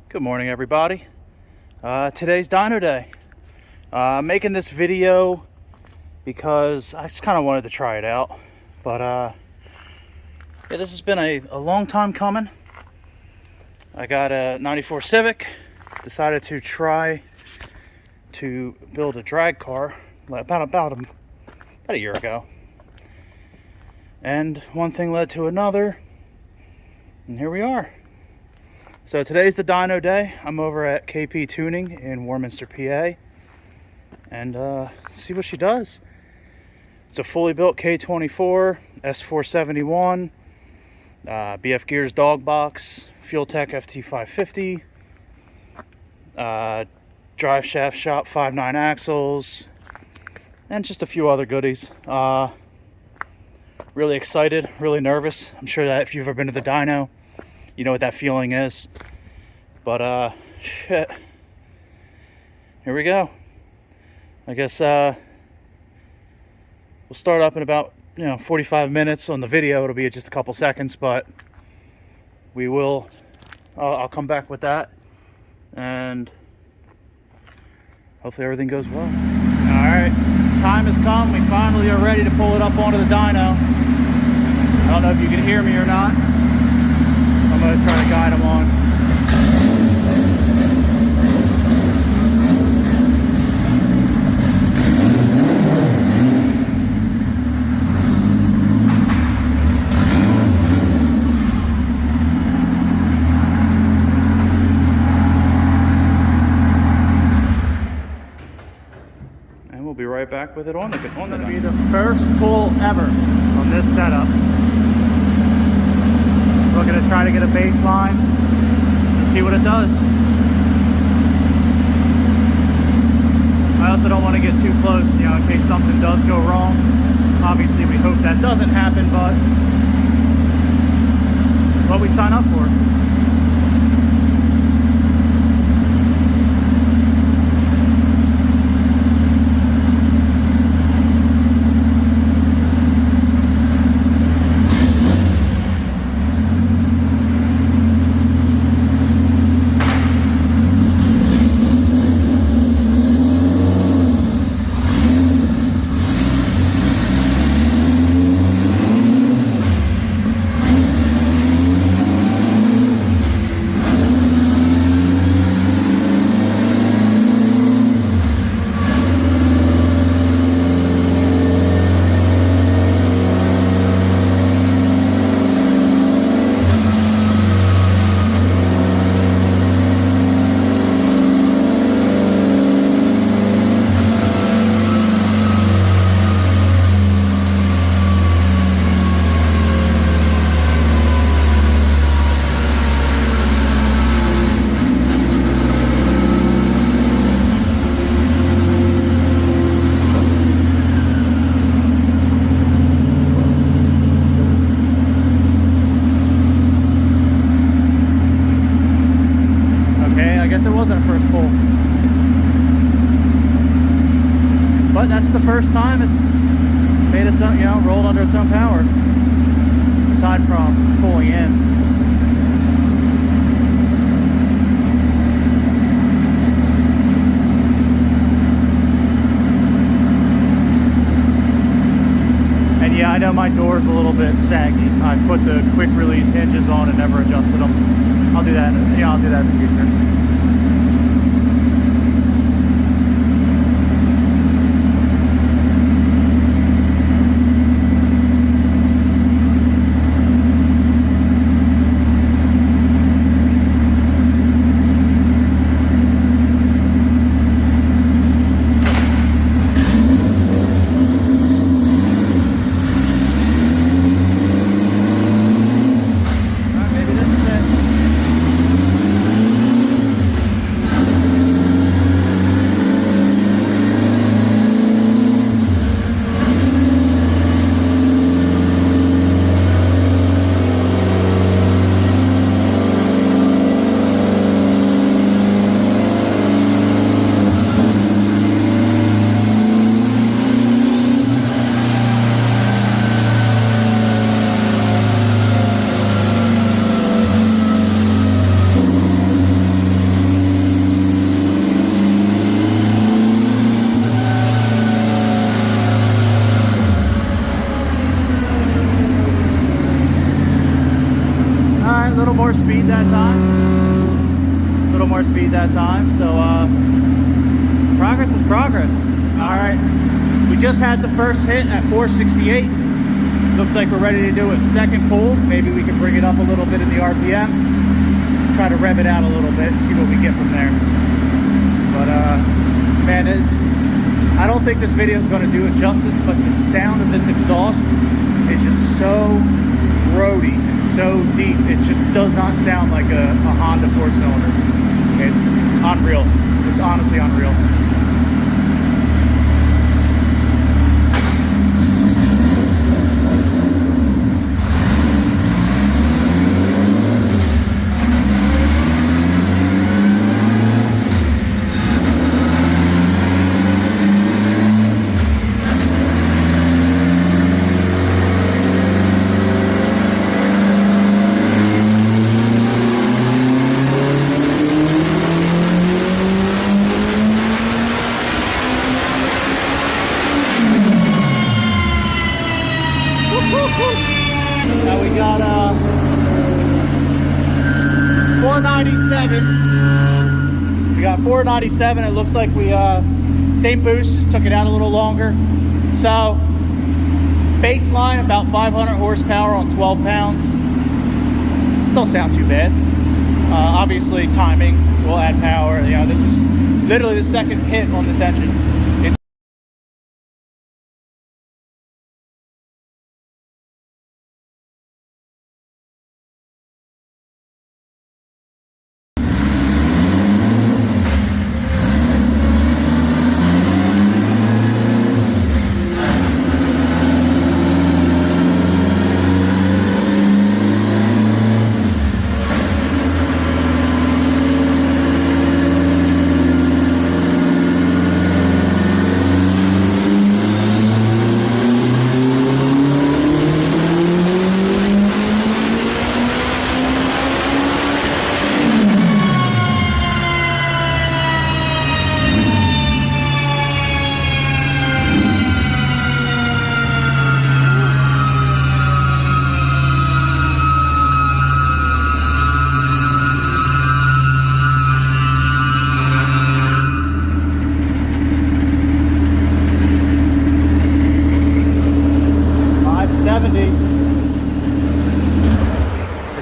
Good morning, everybody. Today's dyno day. I'm making this video because I just kind of wanted to try it out. But yeah, this has been a long time coming. I got a 94 Civic. Decided to try to build a drag car about a year ago. And one thing led to another. And here we are. So today's the dyno day. I'm over at KP Tuning in Warminster, PA, and see what she does. It's a fully built K24 S471, BF Gears dog box, Fuel Tech FT550, drive shaft shop 5.9 axles, and just a few other goodies. Really excited, really nervous. I'm sure that if you've ever been to the dyno, you know what that feeling is. But shit, here we go. I guess we'll start up in about 45 minutes. On the video it'll be just a couple seconds, but we will I'll come back with that, and hopefully everything goes well. All right, time has come. We finally are ready to pull it up onto the dyno. I don't know if you can hear me or not. I'm going to try to guide them on. And we'll be right back with it on the dyno. It's going to be the first pull ever on this setup. We're going to try to get a baseline and see what it does. I also don't want to get too close, in case something does go wrong. Obviously, we hope that doesn't happen, but what we sign up for. But that's the first time it's made its own, rolled under its own power, aside from pulling in. And yeah, I know my door's a little bit saggy. I put the quick release hinges on and never adjusted them. I'll do that. I'll do that in the future. Maybe this is it. more speed that time. So progress is progress. All right, we just had the first hit at 468. Looks like we're ready to do a second pull. Maybe we can bring it up a little bit in the RPM. Try to rev it out a little bit and see what we get from there. But man, I don't think this video is going to do it justice, but the sound of this exhaust is just so throaty and so deep. It just does not sound like a Honda 4-cylinder. It's unreal. It's honestly unreal. Now we got 497. We got 497. It looks like we same boost, just took it out a little longer. So baseline about 500 horsepower on 12 pounds. Don't sound too bad. Obviously timing will add power. You know, this is literally the second hit on this engine. It's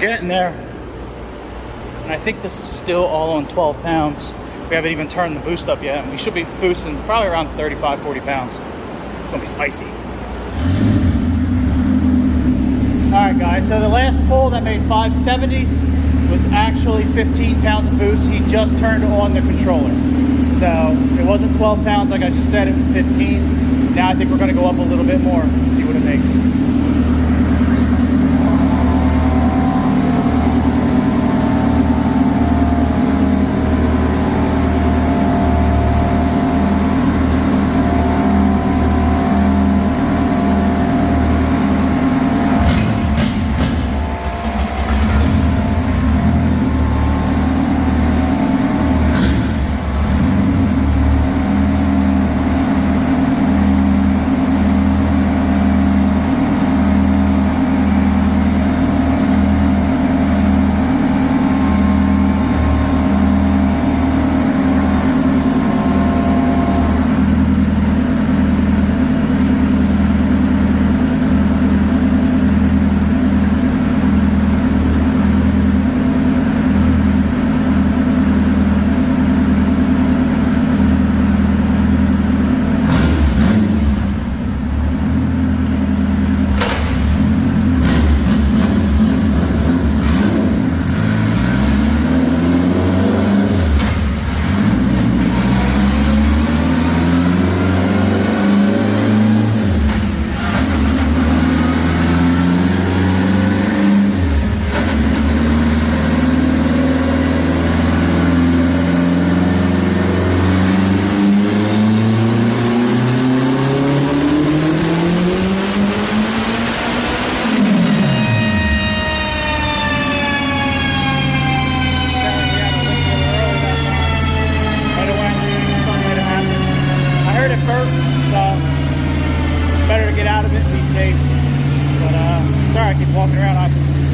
getting there, and I think this is still all on 12 pounds. We haven't even turned the boost up yet, and we should be boosting probably around 35-40 pounds. It's gonna be spicy. All right guys, so the last pull that made 570 was actually 15 pounds of boost. He just turned on the controller, so it wasn't 12 pounds like I just said, it was 15. Now I think we're gonna go up a little bit more, see what it makes.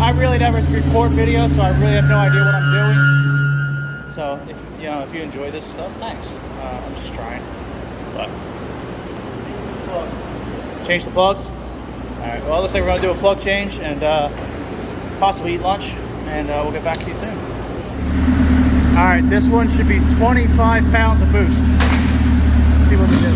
I really never record videos, so I really have no idea what I'm doing. So if you enjoy this stuff, thanks. I'm just trying. But change the plugs. All right. Well, looks like we're gonna do a plug change and possibly eat lunch, and we'll get back to you soon. All right. This one should be 25 pounds of boost. Let's see what we do.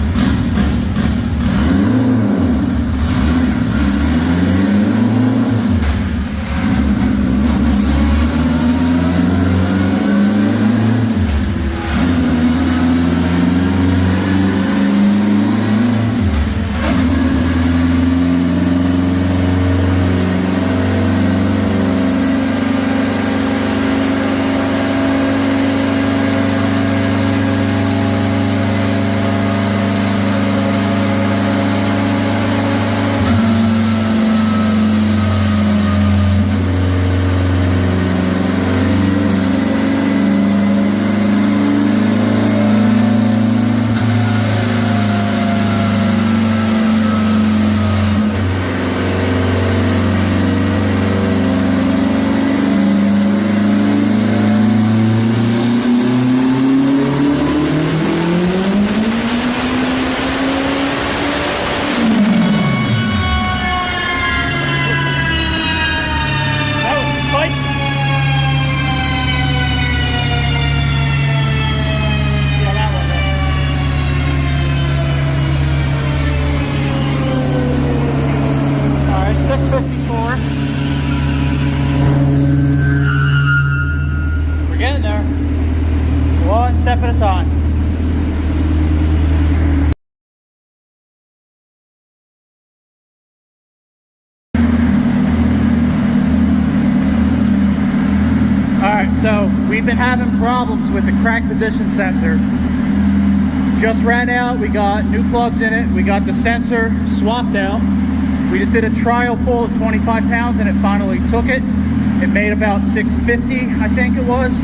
We're getting there, one step at a time. Alright, so we've been having problems with the crank position sensor. Just ran out, we got new plugs in it, we got the sensor swapped out. We just did a trial pull of 25 pounds and it finally took it. It made about 650, I think it was.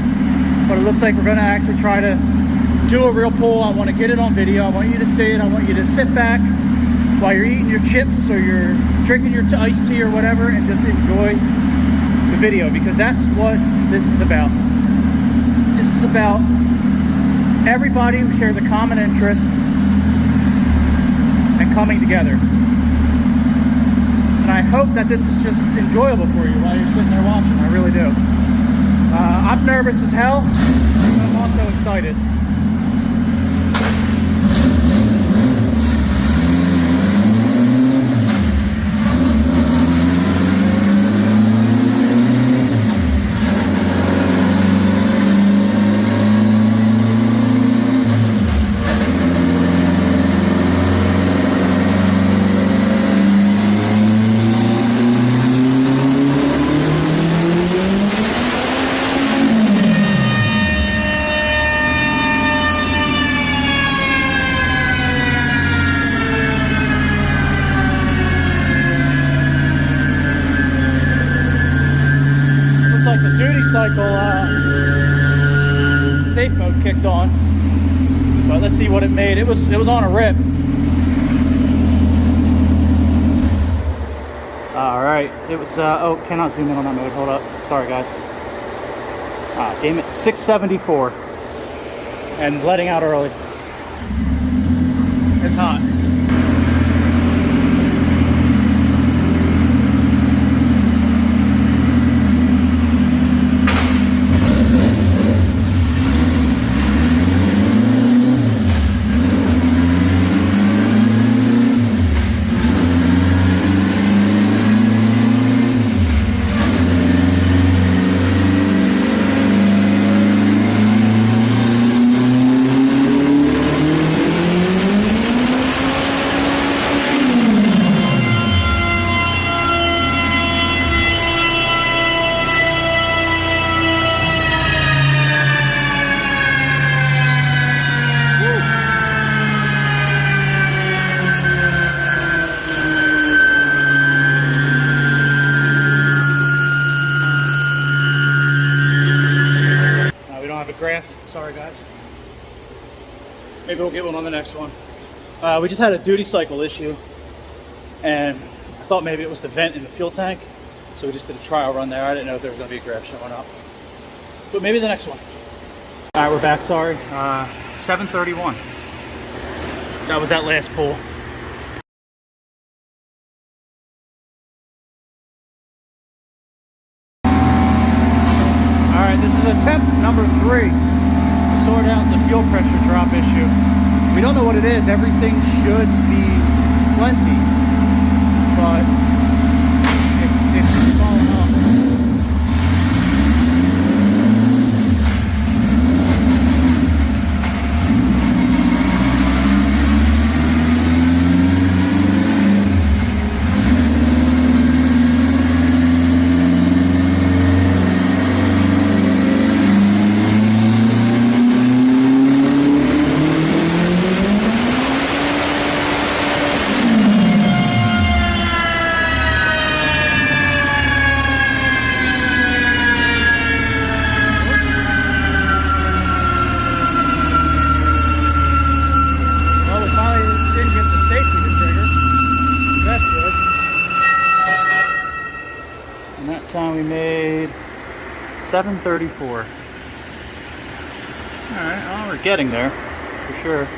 But it looks like we're gonna actually try to do a real pull. I wanna get it on video. I want you to see it. I want you to sit back while you're eating your chips or you're drinking your iced tea or whatever and just enjoy the video, because that's what this is about. This is about everybody who shares a common interest and coming together. And I hope that this is just enjoyable for you while you're sitting there watching. I really do. I'm nervous as hell, but I'm also excited. Cycle safe mode kicked on, but let's see what it made. It was on a rip. All right, it was oh, cannot zoom in on that mode. Hold up, sorry guys. Damn it, 674 and letting out early. It's hot. Sorry guys. Maybe we'll get one on the next one. We just had a duty cycle issue and I thought maybe it was the vent in the fuel tank, so we just did a trial run there. I didn't know if there was going to be a graph showing up, but maybe the next one. Alright, we're back, sorry. 7:31. That was that last pull. Alright, this is attempt number 3 to sort out the fuel pressure drop issue. We don't know what it is. Everything should be plenty, but it's falling off. Time we made 7:34. All right, well, we're getting there for sure.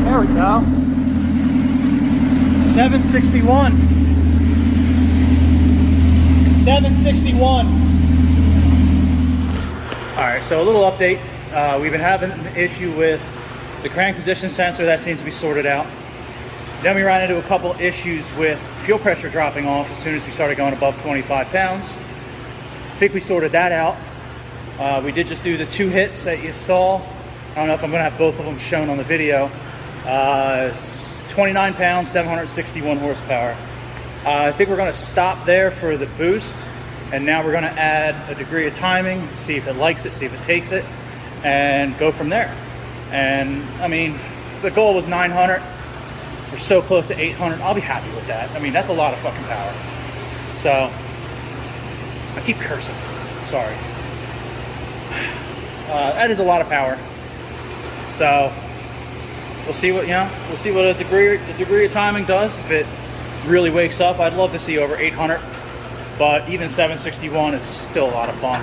There we go. 761. 761. Alright, so a little update. We've been having an issue with the crank position sensor. That seems to be sorted out. Then we ran into a couple issues with fuel pressure dropping off as soon as we started going above 25 pounds. I think we sorted that out. We did just do the 2 hits that you saw. I don't know if I'm going to have both of them shown on the video. 29 pounds, 761 horsepower. I think we're going to stop there for the boost, and now we're going to add a degree of timing, see if it likes it, see if it takes it, and go from there. And I mean, the goal was 900. We're so close to 800. I'll be happy with that. I mean, that's a lot of fucking power. So I keep cursing. Sorry. That is a lot of power. So we'll see what, we'll see what the degree of timing does. If it really wakes up, I'd love to see over 800, but even 761 is still a lot of fun.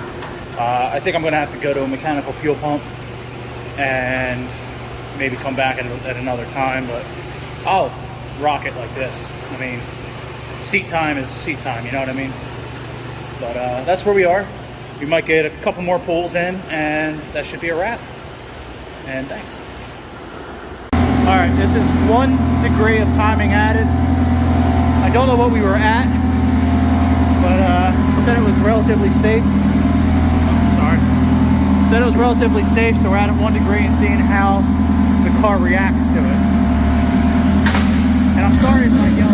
I think I'm going to have to go to a mechanical fuel pump and maybe come back at another time, but I'll rock it like this. I mean, seat time is seat time, you know what I mean? But that's where we are. We might get a couple more pulls in, and that should be a wrap. And thanks. All right, this is 1 degree of timing added. I don't know what we were at, but said it was relatively safe. Sorry. Said it was relatively safe, so we're at 1 degree and seeing how the car reacts to it. And I'm sorry if I yell.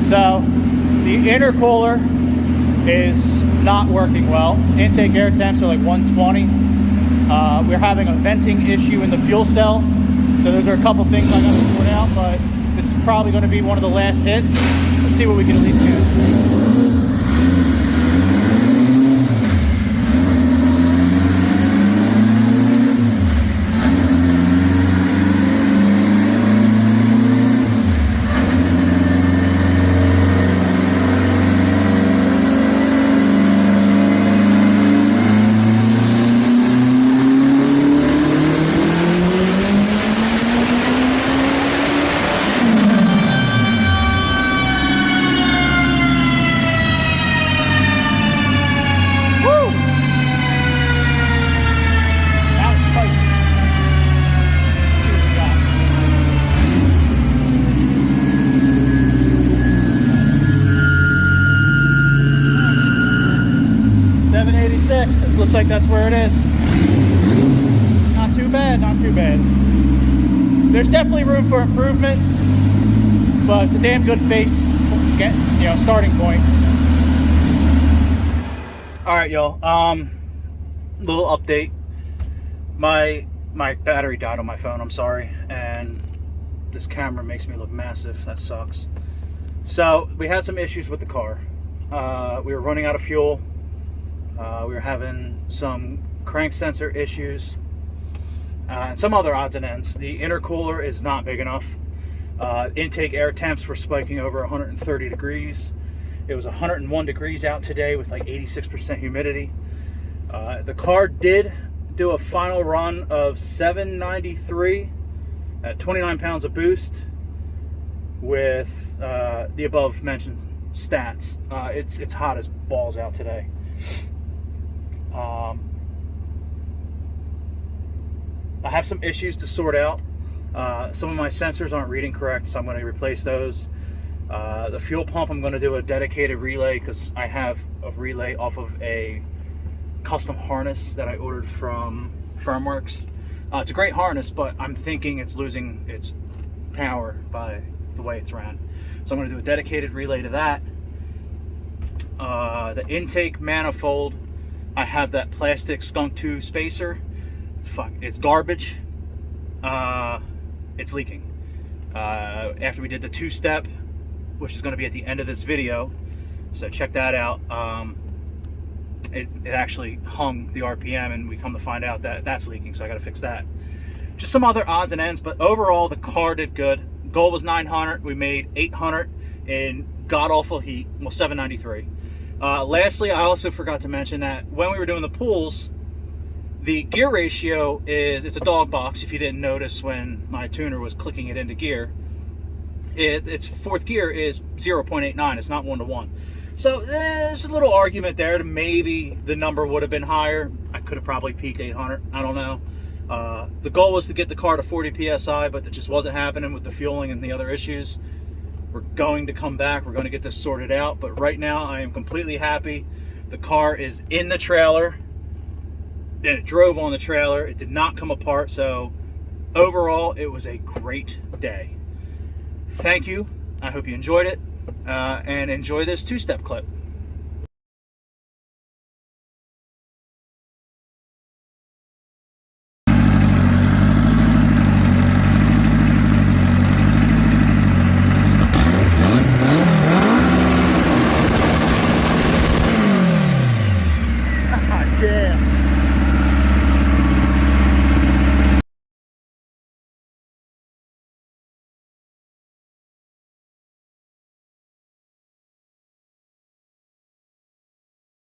So the intercooler is not working well. Intake air temps are like 120. We're having a venting issue in the fuel cell. So those are a couple things I got to sort out, but this is probably going to be one of the last hits. Let's see what we can at least do. looks like that's where it is. Not too bad, not too bad. There's definitely room for improvement, but it's a damn good base, starting point. All right, y'all. Little update. My battery died on my phone. I'm sorry, and this camera makes me look massive. That sucks. So we had some issues with the car. We were running out of fuel. We were having some crank sensor issues, and some other odds and ends. The intercooler is not big enough. Intake air temps were spiking over 130 degrees. It was 101 degrees out today with like 86% humidity. The car did do a final run of 793 at 29 pounds of boost with the above mentioned stats. It's hot as balls out today. I have some issues to sort out. Some of my sensors aren't reading correct, so I'm going to replace those. The fuel pump, I'm going to do a dedicated relay because I have a relay off of a custom harness that I ordered from Firmworks. It's a great harness, but I'm thinking it's losing its power by the way it's ran. So I'm going to do a dedicated relay to that. The intake manifold, I have that plastic skunk 2 spacer. It's garbage. It's leaking. After we did the 2-step, which is going to be at the end of this video, so check that out. It actually hung the RPM, and we come to find out that that's leaking, so I got to fix that. Just some other odds and ends, but overall the car did good. Goal was 900. We made 800 in god-awful heat. Well, 793. Lastly, I also forgot to mention that when we were doing the pulls, the gear ratio it's a dog box. If you didn't notice when my tuner was clicking it into gear, its fourth gear is 0.89. It's not 1-to-1. So there's a little argument there to maybe the number would have been higher. I could have probably peaked 800. I don't know. The goal was to get the car to 40 psi, but it just wasn't happening with the fueling and the other issues. We're going to come back. We're going to get this sorted out. But right now, I am completely happy. The car is in the trailer, and it drove on the trailer. It did not come apart. So overall, it was a great day. Thank you. I hope you enjoyed it, and enjoy this 2-step clip.